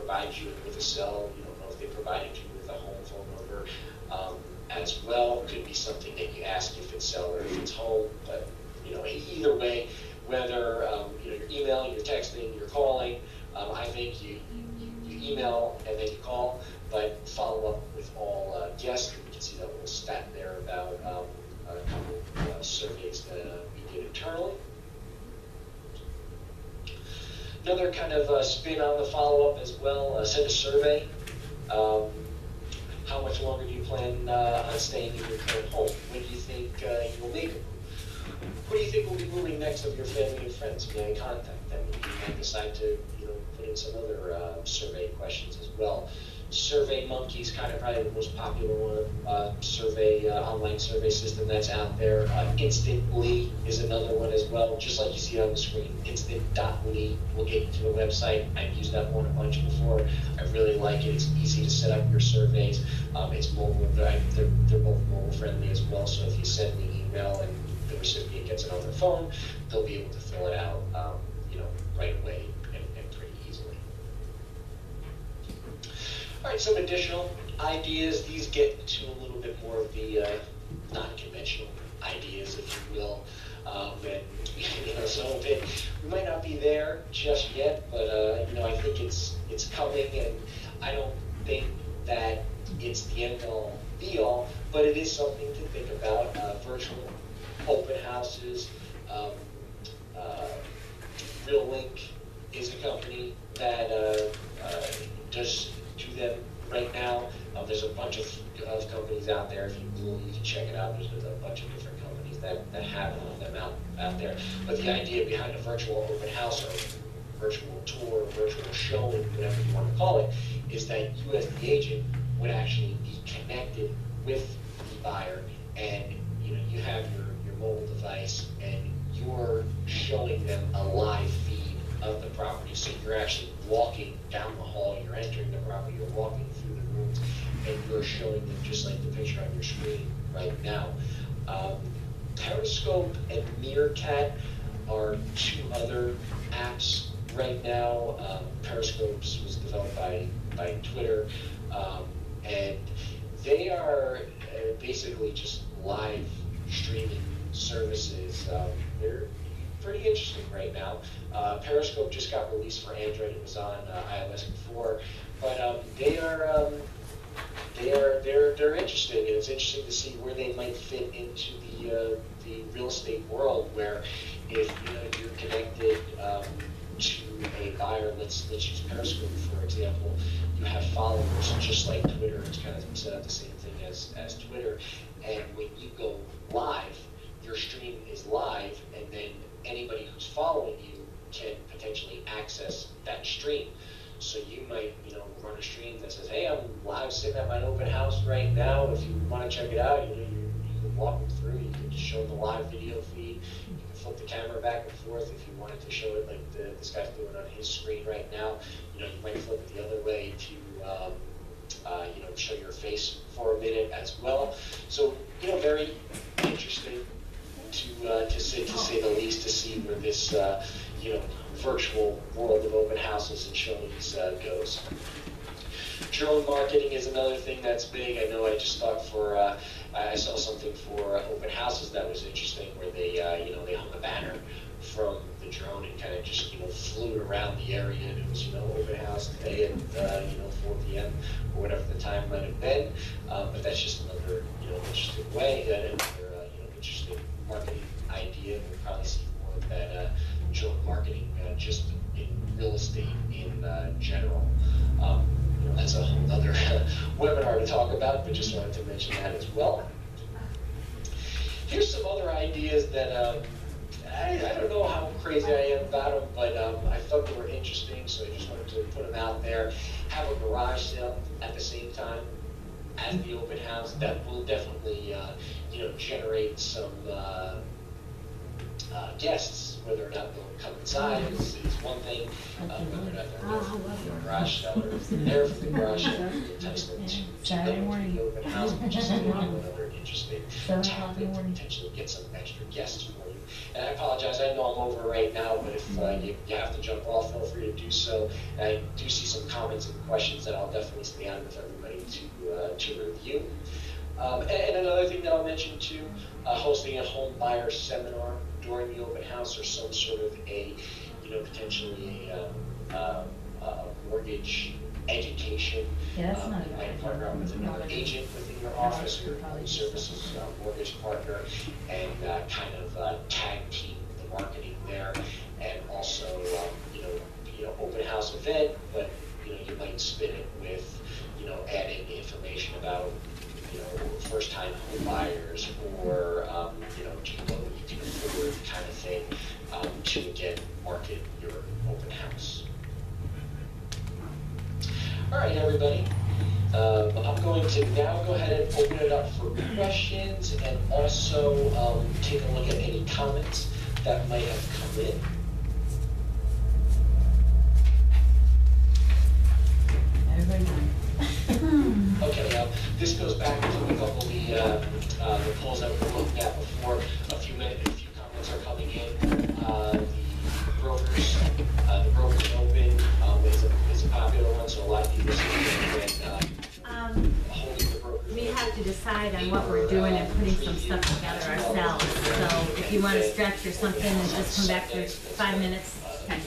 provide you with a cell. You don't know if they provided you with a home phone number as well. Could be something that you ask if it's cell or if it's home. But either way, whether you're emailing, you're texting, you're calling, I think you email and then you call, but follow up with all guests. You can see that little stat there about a couple surveys that we did internally. Another kind of spin on the follow-up as well, send a survey. How much longer do you plan on staying in your current home? When do you think you will make a move? Who do you think will be moving next of your family and friends? May I contact them? You might decide to put in some other survey questions as well. SurveyMonkey is kind of probably the most popular one, online survey system that's out there. Instantly is another one as well, just like you see on the screen. Instant.ly will get you to a website. I've used that one a bunch before. I really like it. It's easy to set up your surveys. It's mobile. They're both mobile friendly as well. So if you send an email and the recipient gets it on their phone, they'll be able to fill it out, right away and pretty easily. All right, some additional ideas. These get into a little bit more of the non-conventional ideas, if you will. And some of it, we might not be there just yet, but I think it's coming, and I don't think that it's the end-all, be-all, but it is something to think about. Virtual open houses. RealLink is a company that does do them right now. There's a bunch of companies out there. If you Google, you can check it out. There's a bunch of different companies that have them out there. But the idea behind a virtual open house or virtual tour, virtual showing, whatever you want to call it, is that you as the agent would actually be connected with the buyer, and you have your mobile device and you're showing them a live feed of the property. So you're actually walking down the hall, you're entering the property, you're walking through the rooms, and you're showing them just like the picture on your screen right now. Periscope and Meerkat are two other apps right now. Periscope was developed by Twitter, and they are basically just live streaming services. They're pretty interesting right now. Periscope just got released for Android. It was on iOS before, but they're interesting, and it's interesting to see where they might fit into the real estate world. Where if you're connected to a buyer, let's use Periscope for example, you have followers just like Twitter. It's kind of set up the same thing as Twitter, and when you go live, your stream is live, and then anybody who's following you can potentially access that stream. So you might, run a stream that says, "Hey, I'm live sitting at my open house right now. If you want to check it out, you can walk them through. You can just show them the live video feed. You can flip the camera back and forth if you wanted to show it like this guy's doing on his screen right now. You might flip it the other way to show your face for a minute as well. So very interesting to say the least, to see where this virtual world of open houses and showings goes. Drone marketing is another thing that's big. I know I just thought I saw something for open houses that was interesting, where they they hung a banner from the drone and kind of just flew around the area, and it was open house today at 4 p.m. or whatever the time might have been. But that's just another interesting way, another interesting marketing idea. We'll probably see more of that drone marketing just in real estate in general. That's a whole other webinar to talk about, but just wanted to mention that as well. Here's some other ideas that I don't know how crazy I am about them, but I thought they were interesting, so I just wanted to put them out there. Have a garage sale at the same time as the open house. That will definitely generate some guests. Whether or not they'll come inside is one thing. Whether or not they're there for the garage sale, or if they're there for the garage sale, we entice them to come to the open house, which is another interesting tactic to potentially get some extra guests for you. And I apologize, I know I'm over right now, but if you have to jump off, feel free to do so. I do see some comments and questions that I'll definitely stay on with everybody to review. And another thing that I'll mention too, hosting a home buyer seminar during the open house, or some sort of a, potentially a mortgage education. Yeah, that's not you might partner up with another agent within your office, or your services mortgage partner, and kind of tag team the marketing there, and also open house event, but you might spin it with adding information about first time home buyers, or do you know you can afford kind of thing, to again market your open house. All right, everybody. I'm going to now go ahead and open it up for questions, and also take a look at any comments that might have come in. Okay, this goes back to a couple of the polls that we were looking at before. A few comments are coming in. The brokers open is a popular one, so a lot of people see it when holding the brokers. We have to decide on what we're doing and putting some stuff together ourselves. So if you want to stretch or something and just come back for 5 minutes, okay.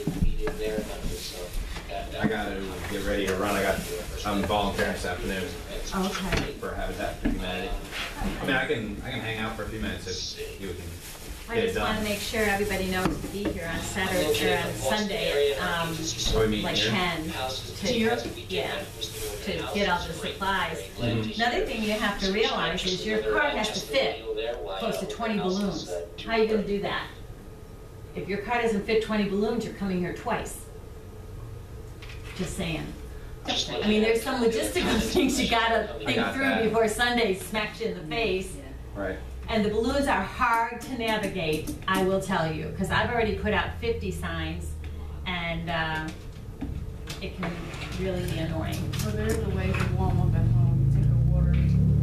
I got to get ready to run. I'm volunteering this afternoon. Okay. For Habitat for Humanity. I mean, I can hang out for a few minutes if you can I get it just done. want to make sure everybody knows to be here on Saturday or on Sunday, like 10 to get all the supplies. Another thing you have to realize is your car has to fit close to 20 balloons. How are you going to do that? If your car doesn't fit 20 balloons, you're coming here twice. Just saying. I mean, there's some logistical things you gotta think through before Sunday smacks you in the face. Right. And the balloons are hard to navigate, I will tell you, because I've already put out 50 signs, and it can really be annoying. Well, there's a way to warm up at home. Take a water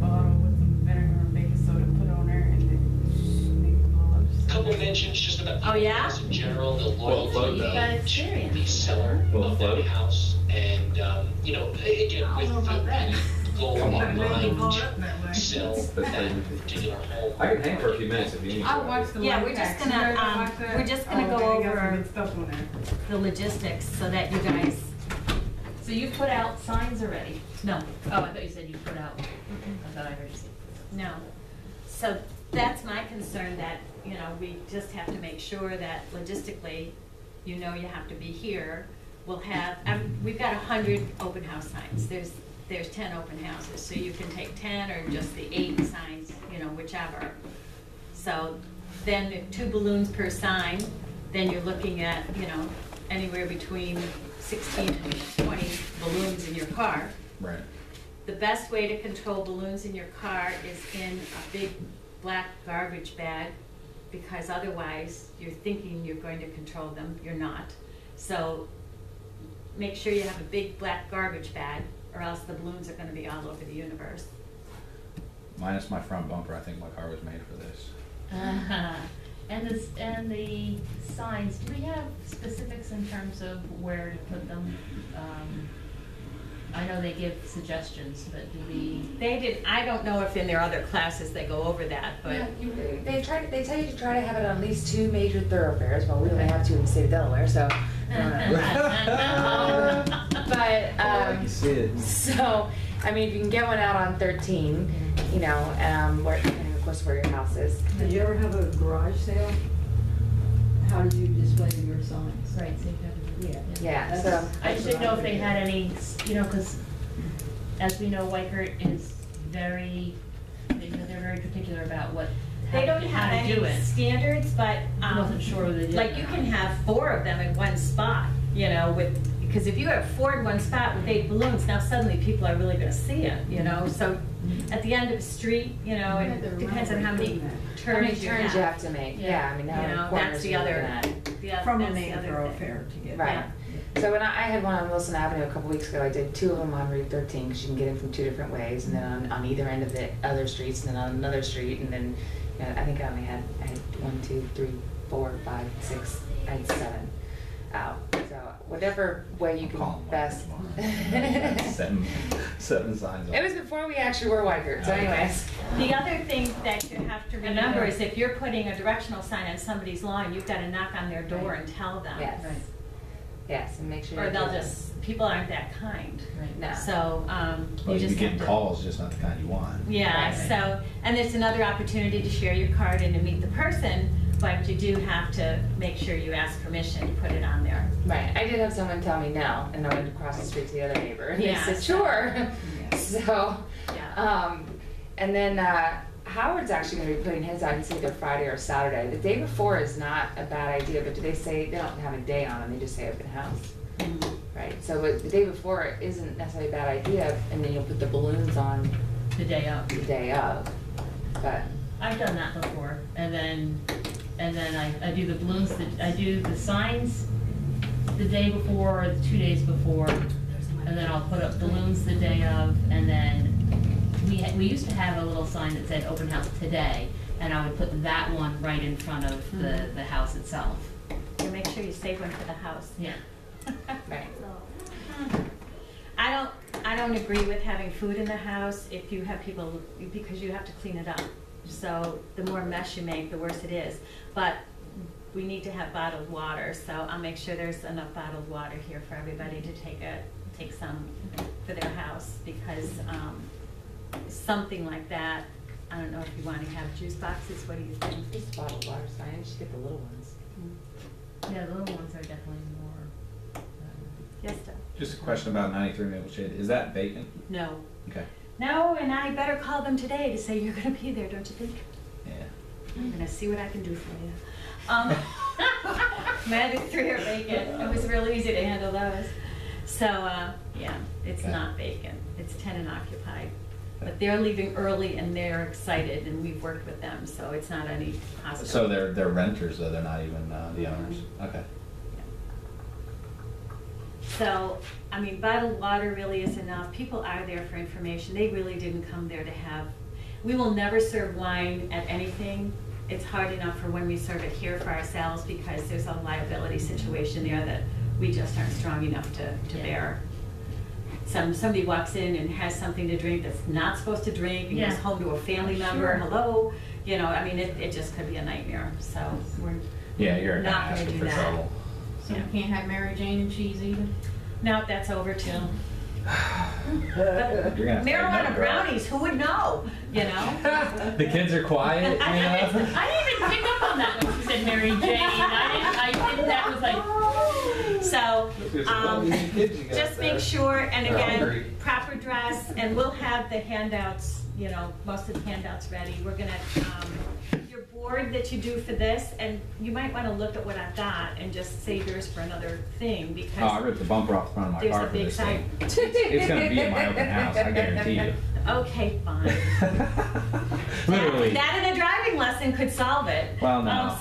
bottle with some vinegar and baking soda, put on there, and then make gloves. Couple mentions just about in general, the loyalty to the seller of that house, and again with the goal in mind to sell that particular home. I can hang for a few minutes if you need. I watched the we're just gonna go over stuff on there. the logistics so that you guys. So you put out signs already? No. Oh, I thought you said you put out. I thought I heard you say. No. So that's my concern, that, we just have to make sure that logistically, you have to be here. We'll have, we've got 100 open house signs. There's 10 open houses, so you can take 10 or just the 8 signs, whichever. So then if 2 balloons per sign, then you're looking at, anywhere between 16 and 20 balloons in your car. Right. The best way to control balloons in your car is in a big black garbage bag, because otherwise you're thinking you're going to control them, you're not. So make sure you have a big black garbage bag, or else the balloons are going to be all over the universe. Minus my front bumper, I think my car was made for this. And the signs, do we have specifics in terms of where to put them? I know they give suggestions, but do we? They did. I don't know if in their other classes they go over that, but they tell you to try to have it on at least 2 major thoroughfares. Well, we only have 2 in the state of Delaware, so. But you see it. so I mean, if you can get one out on 13, where of course where your house is. Did you ever have a garage sale? How did you display your signs? Right, so you have to. Yeah. So I just didn't know if they had any, because as we know, Weikert is very, they're very particular about what. they don't have any standards. But I wasn't sure whether they did. like you can have 4 of them in one spot, with Because if you have 4 in one spot with 8 balloons, now suddenly people are really gonna see it, you know? So at the end of the street, you know, You had to it depends on how remember many doing How many turns you turns you have. have to make, Yeah. yeah, I mean, how You many know, corners that's are you the looking other, at? From a that's the main other thing. thoroughfare to get. Right. So when I had one on Wilson Avenue a couple weeks ago, I did 2 of them on Route 13 because you can get in from 2 different ways, and then on either end of the other streets, and then on another street, and then you know, I think I only had 1, 2, 3, 4, 5, 6, I had 7 out. So whatever way you Call can 'em best. Seven signs. It was before we actually were Weikert, so anyways. The other thing that you have to remember is if you're putting a directional sign on somebody's lawn, you've got to knock on their door and tell them. Yes. Right. Yes, and make sure. Or you they'll do that. just, people aren't that kind. No. So, Well, you you just get have to. calls, just not the kind you want. Yeah, Right. so, and it's another opportunity to share your card and to meet the person, but you do have to make sure you ask permission to put it on there. Right, I did have someone tell me no, and I went across the street to the other neighbor, and they Yeah, said, so- sure. Yeah. So, Yeah. and then Howard's actually gonna be putting his out, it's either Friday or Saturday. The day before is not a bad idea, but do they say, they don't have a day on them, they just say open house. Right, so but the day before isn't necessarily a bad idea, and then you'll put the balloons on The day of. the day of, but, I've done that before, and then I do the balloons, I do the signs the day before, or the 2 days before, and then I'll put up balloons the day of, and then we used to have a little sign that said open house today, and I would put that one right in front of the house itself. So make sure you save one for the house. Yeah. right. I don't agree with having food in the house if you have people, because you have to clean it up. So the more mess you make, the worse it is. But we need to have bottled water, so I'll make sure there's enough bottled water here for everybody to take some for their house, because something like that, I don't know if you want to have juice boxes, what do you think? Just bottled water sign, you should get the little ones. Yeah, the little ones are definitely more. Yes, Doug? Just a question about 93 Maple Shade. Is that vacant? No. Okay. No, and I better call them today to say you're gonna be there, don't you think? Yeah. I'm gonna see what I can do for you. My other 3 are vacant. It was real easy to handle those. So, yeah, it's Okay. not vacant. It's tenant occupied. But they're leaving early and they're excited and we've worked with them, so it's not any hostile. So they're renters though, they're not even the owners? Okay. So, I mean, bottled water really is enough. People are there for information. They really didn't come there to have, we will never serve wine at anything. It's hard enough for when we serve it here for ourselves because there's a liability situation there that we just aren't strong enough to Yeah. bear. Somebody walks in and has something to drink that's not supposed to drink, and Yeah. goes home to a family member, Sure. hello, you know, I mean, it just could be a nightmare, so we're Yeah, you're not gonna asking do for that. trouble. So Yeah. we can't have Mary Jane and cheese either? No, that's over too. You're gonna have to say Marijuana no, girl. brownies, who would know, you know? The kids are quiet, you know? I didn't even pick up on that when she said Mary Jane. I didn't, that was like, So, Kids you got just there. make sure, and They're again, hungry. proper dress, and we'll have the handouts, you know, most of the handouts ready. We're gonna, your board that you do for this, and you might wanna look at what I've got and just save yours for another thing, Oh, I because ripped the bumper off the front of my there's car a for big this sign. thing. It's gonna be in my open house, I guarantee you. Okay, fine. Literally. That and a driving lesson could solve it. Well, no.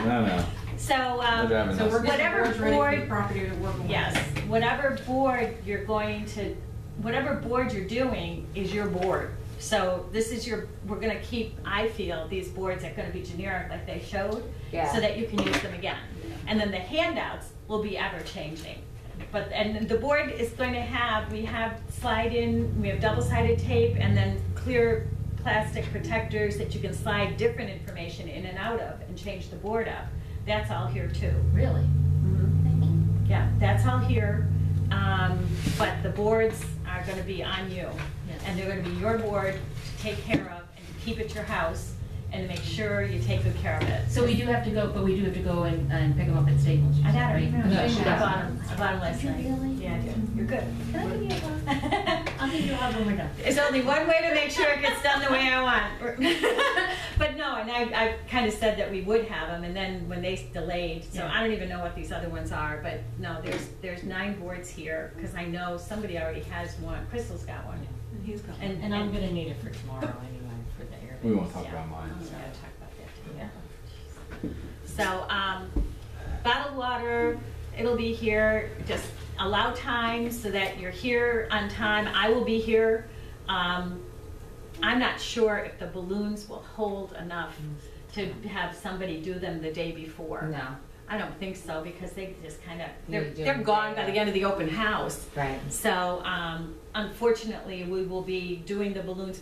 No. So, No driving So we're lessons. getting whatever boards ready for the board, property to work on. yes, whatever board you're going to, whatever board you're doing is your board. So this is your, we're gonna keep, I feel, these boards are gonna be generic like they showed, Yeah. so that you can use them again. And then the handouts will be ever changing. But, and the board is going to have, we have slide in, we have double-sided tape and then clear plastic protectors that you can slide different information in and out of and change the board up. That's all here too. really? Yeah, that's all here, but the boards are gonna be on you. Yes. And they're gonna be your board to take care of and to keep at your house and to make sure you take good care of it. So we do have to go, but we do have to go and pick them up at Staples, you I said, got right? it. No, she I does. bought 'em. I bought 'em last Did night. you really? Yeah, I did. You're good. Can I give you a hug? I'll give you a hug when we're done. There's only one way to make sure it gets done the way I want. But no, no, and I kind of said that we would have them, and then when they delayed, so Yeah. I don't even know what these other ones are, but no, there's 9 boards here, because I know somebody already has one, Crystal's got one. And he's got And- And I'm gonna need it for tomorrow anyway, for the air. We won't talk Yeah. about mine. I'm gonna talk about that too, yeah. So, bottled water, it'll be here, just allow time so that you're here on time. I will be here. I'm not sure if the balloons will hold enough to have somebody do them the day before. No, I don't think so, because they just kind of, You do they're them gone day by the end of the open house. right. So, unfortunately, we will be doing the balloons.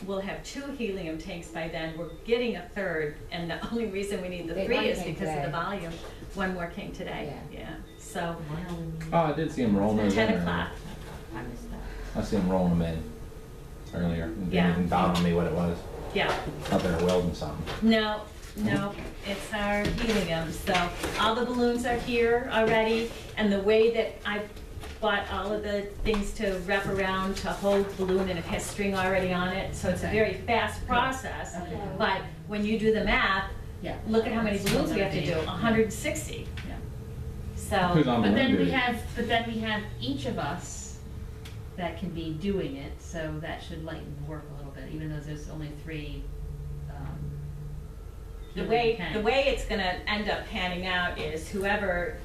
We'll have 2 helium tanks by then. We're getting a 3rd, and the only reason we need the Wait, 3 one is came because of the today. volume. One more came today, yeah. So, Oh, I did see him rolling those 10 in. o'clock, I missed that. I see him rolling them in earlier. And Yeah. didn't even dawn on me what it was. yeah. Thought they were welding something. No, it's our helium. So all the balloons are here already, and the way that I bought all of the things to wrap around to hold the balloon, and it has string already on it, so it's a Okay. very fast process. Okay. But when you do the math, Yeah. look at how many It's balloons we have to gonna do, be- 160. Yeah. So, Who's on But the then balloon we duty? have each of us that can be doing it, so that should lighten the work a little bit, even though there's only 3. the helium way tanks. it's gonna end up panning out is whoever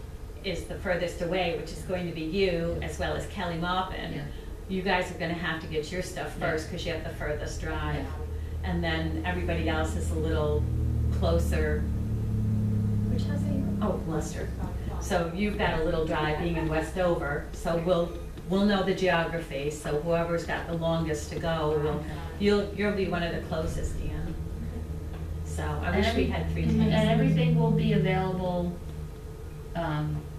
is the furthest away, which is going to be you, as well as Kelly Maupin. Yeah. You guys are gonna have to get your stuff Yeah. first, because you have the furthest drive. Yeah. And then everybody else is a little closer. Which house are you? Oh, Leicester. So you've got a little drive being in Westover, so we'll know the geography, so whoever's got the longest to go, you'll be one of the closest, Deanna. So I wish we had 3 And tanks. everything will be available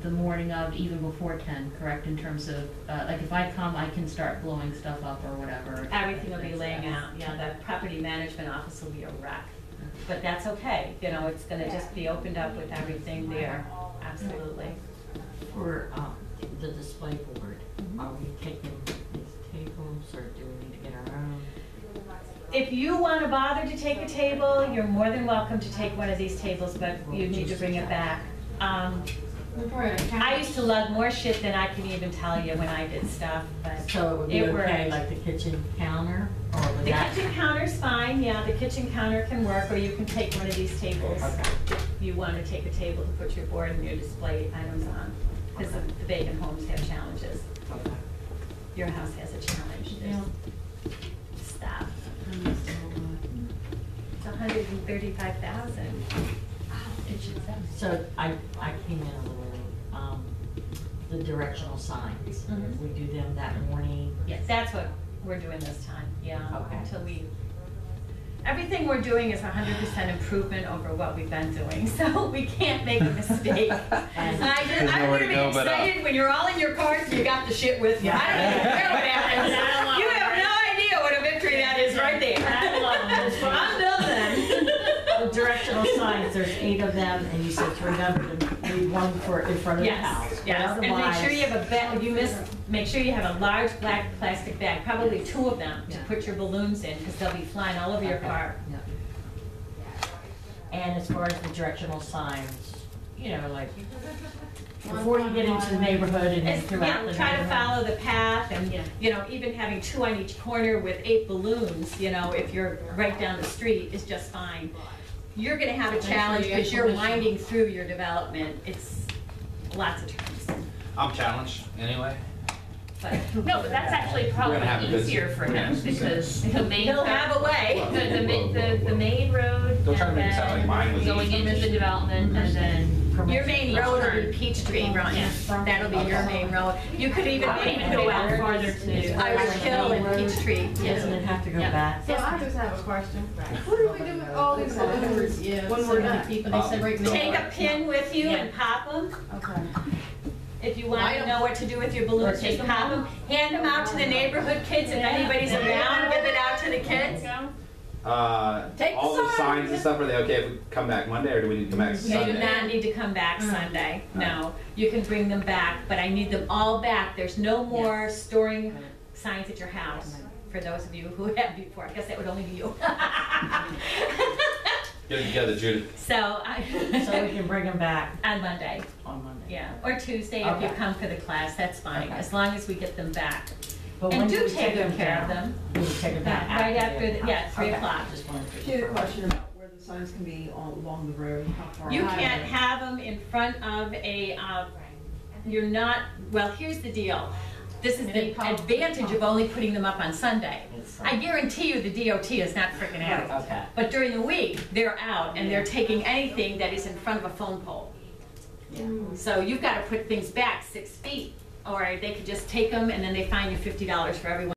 the morning of, even before 10, correct, in terms of, like if I come, I can start blowing stuff up or whatever. Everything will be laying out, yeah, the property management office will be a wreck. But that's okay, you know, it's gonna just be opened up with everything there, absolutely. For the display board, are we taking these tables or do we need to get our own? If you wanna bother to take a table, you're more than welcome to take one of these tables, but you need to bring it back. I used to lug more shit than I can even tell you when I did stuff, but So it would be it okay, worked. like the kitchen counter, or would The that? kitchen counter's fine, yeah, the kitchen counter can work, or you can take one of these tables. Okay. If you wanna take a table to put your board and your display items on, because the vacant homes have challenges. Okay. Your house has a challenge, Yeah. there's stuff. It's 135,000. It should say. So I came in a little late. The directional signs, Mhm. we do them that morning. Yes, that's what we're doing this time, yeah, Okay. until everything we're doing is 100% improvement over what we've been doing, so we can't make a mistake. And I'm There's nowhere to gonna go be but up. excited when you're all in your cars and you got the shit with you. I don't even care what happens. You have no idea what a victory that is right there. I love them. I'm done then. The directional signs, there's 8 of them, and you said to remember to leave one for in front of the house. Yes, But yes, and make sure otherwise- you have a bag, make sure you have a large black plastic bag, probably 2 of them, to Yeah. put your balloons in, because they'll be flying all over your Okay. car. Yeah. And as far as the directional signs, you know, like, before you get into the neighborhood and then It's, throughout the try to neighborhood. follow the path, and, Yeah. even having 2 on each corner with 8 balloons, if you're right down the street, is just fine. You're gonna have a sure challenge, you get because you're permission. winding through your development, it's lots of turns, I'm challenged anyway. but No, but that's actually probably gonna have a good- easier for we're gonna him, have some because the main. he'll have a way. The main road, Don't try to and make it sound like mine was then going easy. into the development, and then. Your main road will be Peachtree, Ryan. That'll be your main road. You could even I would even go out farther to. Irish Hill and Peachtree. Doesn't it have to go Yeah. back? So I just have a question. What do we do with all these balloons when we're done? Take a pin with you and pop them. Okay. If you want to know what to do with your balloons, just pop them. Hand them out to the neighborhood kids. If anybody's around, give it out to the kids. Take All the the signs. signs and stuff, are they okay if we come back Monday, or do we need to come back You Sunday? do not need to come back Sunday. No, you can bring them back, but I need them all back. There's no more storing signs at your house. For those of you who have before, I guess that would only be you. Get it together, Judith. So So we can bring them back on Monday, on Monday. yeah, or Tuesday if you Okay. come for the class, that's fine, Okay. as long as we get them back. But And when do we take good them care of down? them. We will take them down Yeah, right after the- the yeah, 3 Okay. o'clock. Just wanted to She had a confirm. question about where the signs can be along the road, how far. You out. can't have them in front of a, you're not, well, here's the deal. This is the advantage of only putting them up on Sunday. It's, I guarantee you the DOT is not freaking out. Okay. But during the week, they're out and they're taking anything that is in front of a phone pole. So you've got to put things back 6 feet, or they could just take them and then they fine you $50 for every one